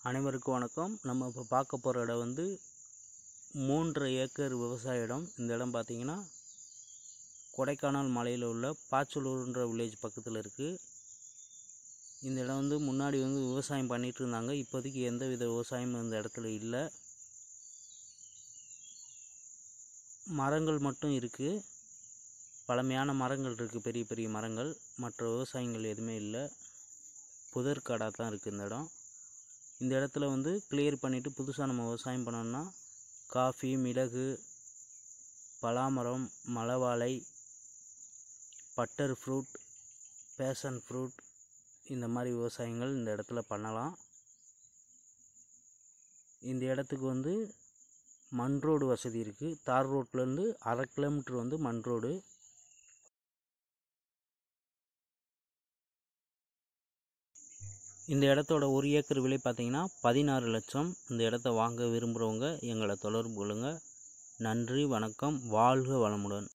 அனைவருக்கும் வணக்கம். நம்ம இப்போ பார்க்க போகிற இடம் வந்து 3 ஏக்கர் விவசாய இடம். இந்த இடம் பார்த்திங்கன்னா கொடைக்கானல் மலையில் உள்ள பாச்சலூர்ன்ற வில்லேஜ் பக்கத்தில் இருக்குது. இந்த இடம் வந்து முன்னாடி வந்து விவசாயம் பண்ணிகிட்டு இருந்தாங்க. இப்போதைக்கு எந்த வித விவசாயமும் இந்த இடத்துல இல்லை. மரங்கள் மட்டும் இருக்குது, பழமையான மரங்கள் இருக்குது, பெரிய பெரிய மரங்கள். மற்ற விவசாயங்கள் எதுவுமே இல்லை, புதற்காடாக தான் இருக்குது இந்த இடம். இந்த இடத்துல வந்து கிளியர் பண்ணிவிட்டு புதுசாக நம்ம விவசாயம் பண்ணோம்னா காஃபி, மிளகு, பலாமரம், மலைவாழை, பட்டர் ஃப்ரூட், பேஷன் ஃப்ரூட், இந்த மாதிரி விவசாயங்கள் இந்த இடத்துல பண்ணலாம். இந்த இடத்துக்கு வந்து மண் ரோடு வசதி இருக்குது. தார் ரோட்லேருந்து 1/2 கிலோமீட்டர் வந்து மண் ரோடு. இந்த இடத்தோட 1 ஏக்கர் விலை பார்த்திங்கன்னா 16 லட்சம். இந்த இடத்த வாங்க விரும்புகிறவங்க எங்களை தொடர்பு கொள்ளுங்கள். நன்றி, வணக்கம், வாழ்க வளமுடன்.